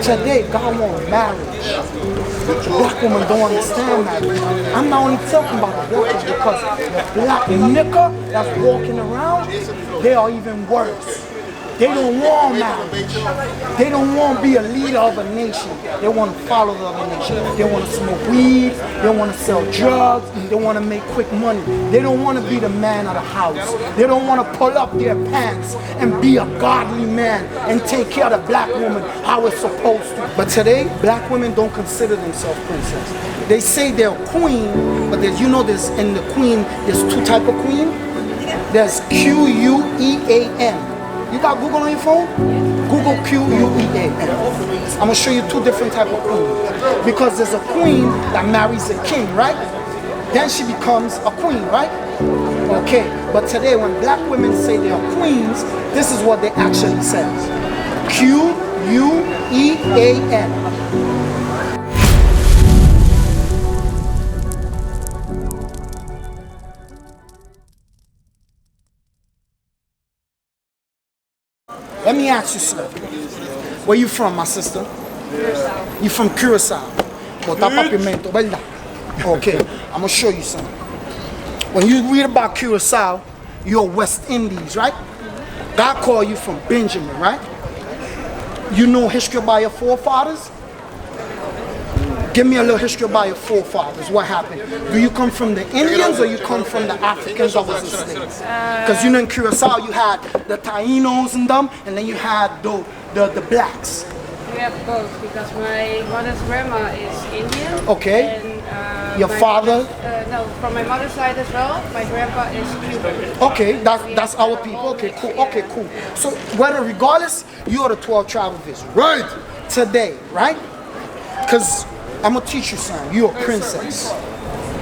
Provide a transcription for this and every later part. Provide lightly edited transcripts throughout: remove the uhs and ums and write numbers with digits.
Today, God wants marriage. Black women don't understand marriage. I'm not only talking about the black women because the black nigger that's walking around, they are even worse. They don't want marriage. They don't want to be a leader of a nation. They want to follow the other nation. They want to smoke weed. They want to sell drugs. They want to make quick money. They don't want to be the man of the house. They don't want to pull up their pants and be a godly man and take care of the black woman how it's supposed to. But today, black women don't consider themselves princess. They say they're queen, but there's, there's in the queen, there's two types of queen. There's Quean. You got Google on your phone? Google Quean. I'm going to show you two different types of queens. Because there's a queen that marries a king, right? Then she becomes a queen, right? Okay, but today when black women say they are queens, this is what they actually says. Quean. Let me ask you something. Where you from, my sister? Curacao. You from Curacao. Okay, I'm gonna show you something. When you read about Curacao, you're West Indies, right? God called you from Benjamin, right? You know history about your forefathers? Give me a little history about your forefathers. What happened? Do you come from the Indians or you come from the Africans that was enslaved? Because in Curacao you had the Tainos and them, and then you had the blacks. We have both because my mother's grandma is Indian. Okay. And your father? No, from my mother's side as well. My grandpa is Cuban. Okay, that's our people. Okay, cool. Okay, cool. So whether regardless, you are the 12 tribes of Israel. Right. Today, right? Because I'm going to teach you something. You're a princess.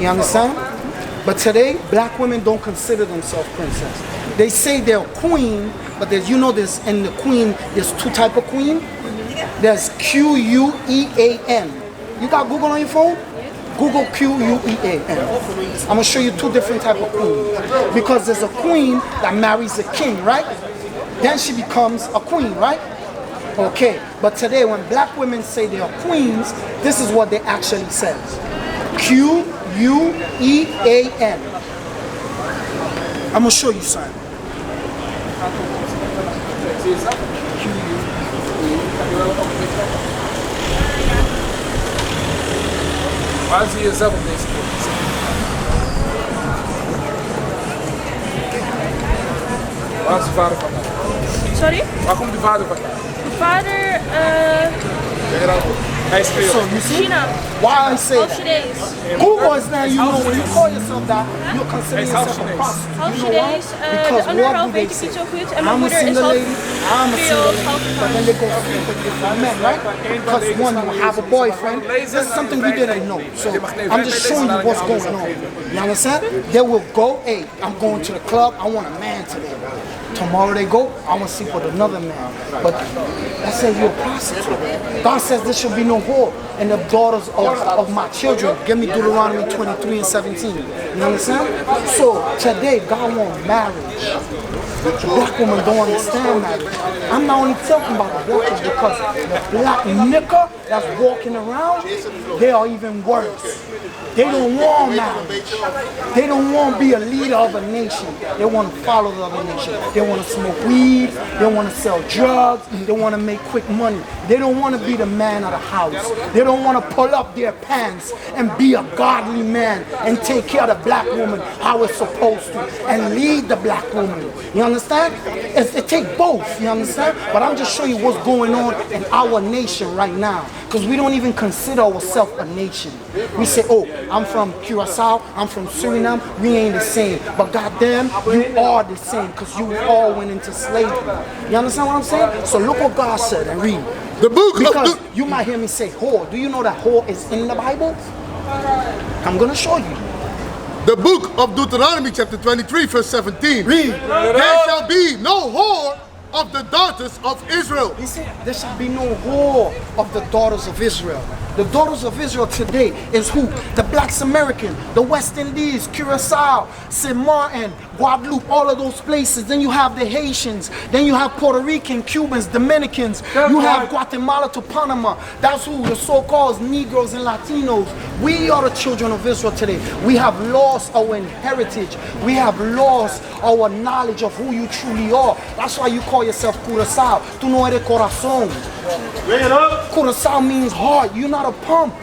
You understand? But today, black women don't consider themselves princess. They say they're queen, but there's, there's in the queen, there's two types of queen. There's Quean. You got Google on your phone? Google Quean. I'm going to show you two different types of queens. Because there's a queen that marries a king, right? Then she becomes a queen, right? Okay, but today when black women say they are queens, this is what they actually says. Quean. I'm gonna show you something. Waar zie je zelf op deze foto? Waar is de vader vandaan? Sorry? Waar komt de vader vandaan? De vader, Hij is Creole. So you see China. why I say Half that? Chinees. Google is now, when you call yourself that, you're considering yourself a prostitute. Half You know why? Chinees. De Because andere what half do they weet ik say? niet zo goed. En mijn I'm a moeder is single half lady, I'm a single Creool, lady. half But then they go sleep with different men, right? Because one, you have a boyfriend. This is something we didn't know. So I'm just showing you what's going on. You understand? They will go, hey, I'm going to the club, I want a man today. Tomorrow they go, I want to sleep with another man. But that says you're a prostitute. God says there should be no whore in the daughters of my children. Give me Deuteronomy 23 and 17. You understand? So today, God wants marriage. Black women don't understand marriage. I'm not only talking about the black women because the black nigger that's walking around, they are even worse. They don't want marriage. They don't want to be a leader of a nation. They want to follow the other nation. They want to smoke weed. They want to sell drugs. They want to make quick money. They don't want to be the man of the house. They don't want to pull up their pants and be a godly man and take care of the black woman how it's supposed to and lead the black woman. You understand? It takes both. You understand? But I'm just showing you what's going on in our nation right now. Because we don't even consider ourselves a nation. We say, oh, I'm from Curacao, I'm from Suriname, we ain't the same. But goddamn, you are the same because you all went into slavery. You understand what I'm saying? So look what God said and read. The book Because you might hear me say whore. Do you know that whore is in the Bible? I'm going to show you. The book of Deuteronomy chapter 23 verse 17. Read. There shall be no whore of the daughters of Israel. He said there should be no whore of the daughters of Israel. The daughters of Israel today is who? The Blacks American, the West Indies, Curacao, St. Martin, Guadeloupe, all of those places. Then you have the Haitians. Then you have Puerto Rican, Cubans, Dominicans. You have Guatemala to Panama. That's who the so-called Negroes and Latinos. We are the children of Israel today. We have lost our heritage. We have lost our knowledge of who you truly are. That's why you call yourself Curacao. Tu no eres corazón. Curacao means heart. You're not a pump.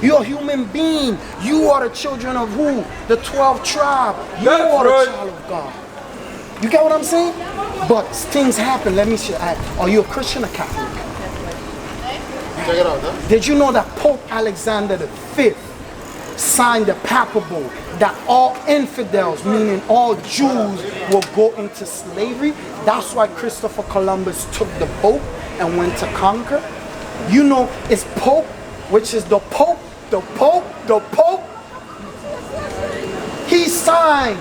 You're a human being. You are the children of who? The 12 tribe. You are the child of God. You get what I'm saying? But things happen. Let me see. Are you a Christian or Catholic? Check it out, huh? Did you know that Pope Alexander V signed the papal bull that all infidels, meaning all Jews, will go into slavery? That's why Christopher Columbus took the boat and went to conquer. You know, it's Pope, which is the Pope. He signed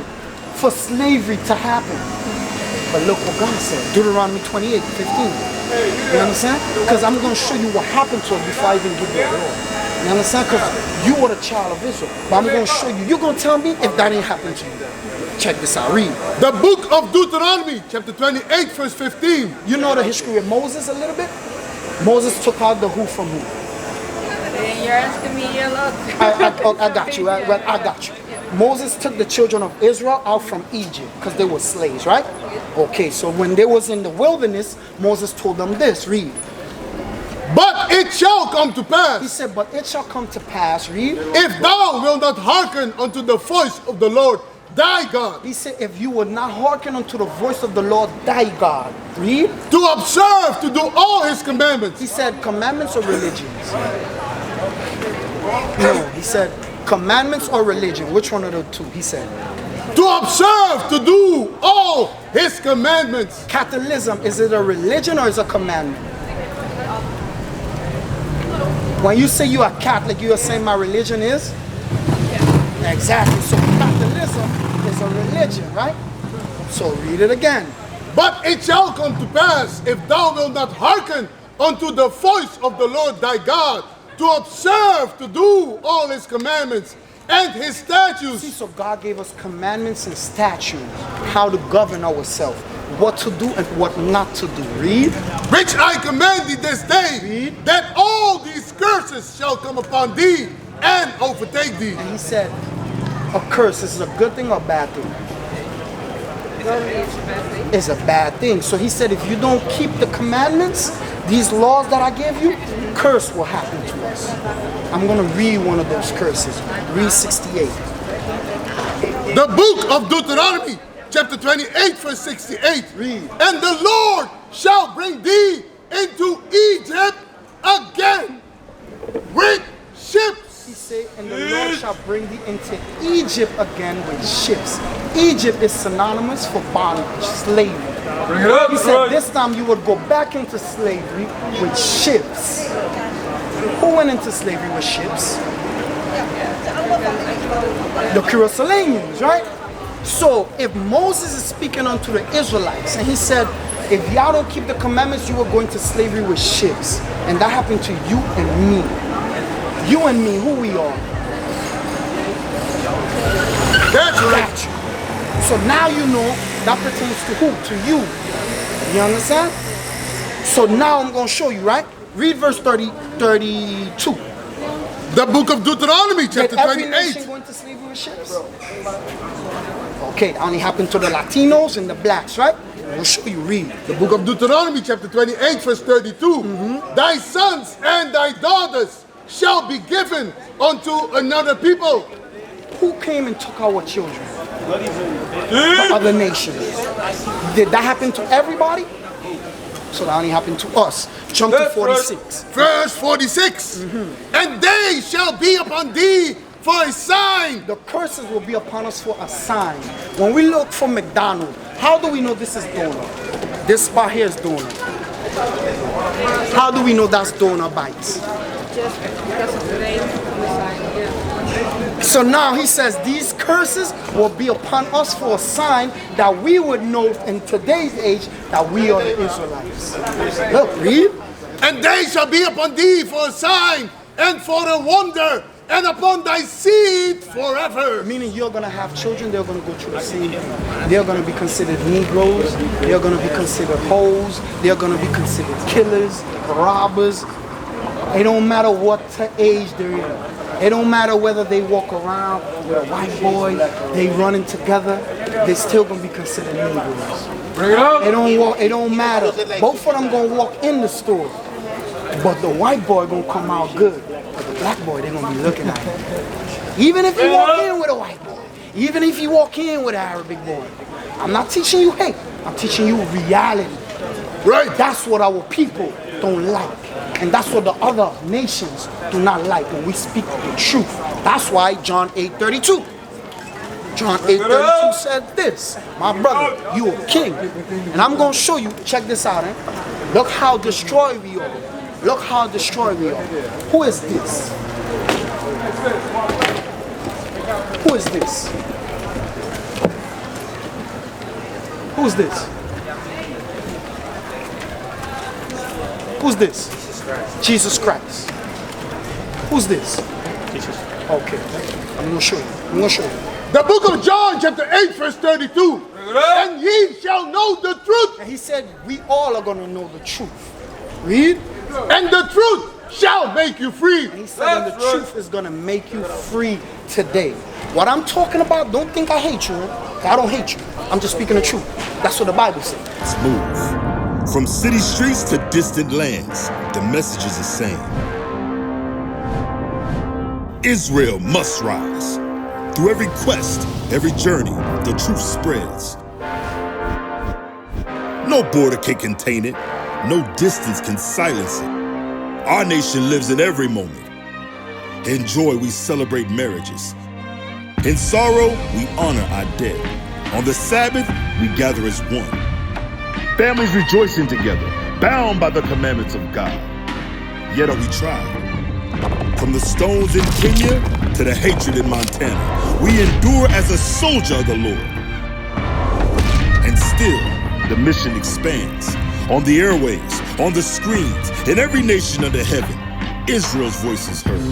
for slavery to happen. But look what God said, Deuteronomy 28:15. You understand? Because I'm going to show you what happened to us before I even give you the law. You understand? Because you are the child of Israel. But I'm going to show you. You're going to tell me if that ain't happened to you. Check this out. Read. The book of Deuteronomy, chapter 28, verse 15. You know the history of Moses a little bit? Moses took out the who from who? You're asking me a lot. I got you. I got you. Moses took the children of Israel out from Egypt because they were slaves, right? Okay, so when they was in the wilderness, Moses told them this. Read. But it shall come to pass. He said, but it shall come to pass. Read. If thou wilt not hearken unto the voice of the Lord thy God. He said, if you will not hearken unto the voice of the Lord thy God. Read. To observe, to do all his commandments. He said, commandments or religions? No, he said, commandments or religion? Which one of the two? He said, to observe, to do all his commandments. Catholicism, is it a religion or is it a commandment? When you say you are Catholic, you are saying my religion is? Yeah. Exactly. So Catholicism is a religion, right? So read it again. But it shall come to pass, if thou wilt not hearken unto the voice of the Lord thy God, to observe, to do all his commandments and his statutes. See, so God gave us commandments and statutes, how to govern ourselves, what to do and what not to do. Read. Which I command thee this day, Read. that all these curses shall come upon thee and overtake thee. And he said, a curse, is it a good thing or a bad thing? It's a bad thing. So he said, if you don't keep the commandments, these laws that I gave you, curse will happen to us. I'm going to read one of those curses. Read 68. The book of Deuteronomy, chapter 28, verse 68. Read. And the Lord shall bring thee into Egypt again with ships. He said, and the Lord shall bring thee into Egypt again with ships. Egypt is synonymous for bondage, slavery. Bring it up, He said this time you would go back into slavery with ships. Who went into slavery with ships? The Curaçaoians, right? So if Moses is speaking unto the Israelites and he said, if y'all don't keep the commandments, you will go into slavery with ships. And that happened to you and me. You and me, who we are. That's right. So now you know that pertains to who? To you. You understand? So now I'm going to show you, right? Read verse 32. The book of Deuteronomy, chapter Did every 28. nation go into slavery with ships? Okay, that only happened to the Latinos and the blacks, right? I'll show you. Read. The book of Deuteronomy, chapter 28, verse 32. Thy sons and thy daughters shall be given unto another people. Who came and took our children? The other nations. Did that happen to everybody? So that only happened to us. Jump to 46. Verse 46. And they shall be upon thee for a sign. The curses will be upon us for a sign. When we look for McDonald's, how do we know this is donut? This spot here is donut. How do we know that's donut bites? Just because of the name on the side, yeah. So now he says these curses will be upon us for a sign that we would know in today's age that we are the Israelites. Look, read. And they shall be upon thee for a sign and for a wonder, and upon thy seed forever. Meaning you're going to have children, they're going to go through the same thing. They're going to be considered Negroes, they're going to be considered hoes, they're going to be considered killers, robbers. It don't matter what age they're in. It don't matter whether they walk around with a white boy, they running together, they're still going to be considered Negroes. Bring it up. It don't matter. Both of them going to walk in the store, but the white boy going to come out good. But the black boy, they're going to be looking at him. Even if you walk in with a white boy, even if you walk in with an Arabic boy, I'm not teaching you hate, I'm teaching you reality. Right. That's what our people don't like. And that's what the other nations do not like when we speak the truth. That's why John 8:32. John 8:32 said this, my brother, you a king. And I'm going to show you, check this out. Look how destroyed we are. Look how destroyed we are. Who is this? Who is this? Who's this? Who's this? Jesus Christ. Who's this? Jesus. Okay. I'm going to show you. I'm going to show you. The book of John, chapter 8, verse 32. And ye shall know the truth. And he said, we all are going to know the truth. Read. And the truth shall make you free. And he said, and the truth is going to make you free today. What I'm talking about, don't think I hate you. I don't hate you. I'm just speaking the truth. That's what the Bible says. Move. From city streets to distant lands, the message is the same. Israel must rise. Through every quest, every journey, the truth spreads. No border can contain it. No distance can silence it. Our nation lives in every moment. In joy, we celebrate marriages. In sorrow, we honor our dead. On the Sabbath, we gather as one. Families rejoicing together, bound by the commandments of God. Yet are we tried. From the stones in Kenya to the hatred in Montana, we endure as a soldier of the Lord. And still, the mission expands. On the airwaves, on the screens, in every nation under heaven, Israel's voice is heard.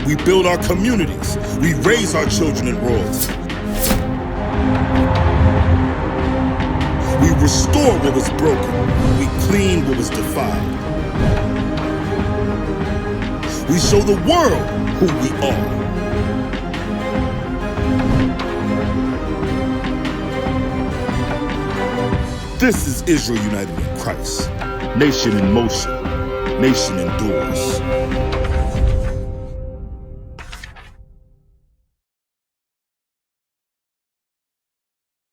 We build our communities. We raise our children in royalty. We restore what was broken. We clean what was defiled. We show the world who we are. This is Israel united in Christ. Nation in motion. Nation endures.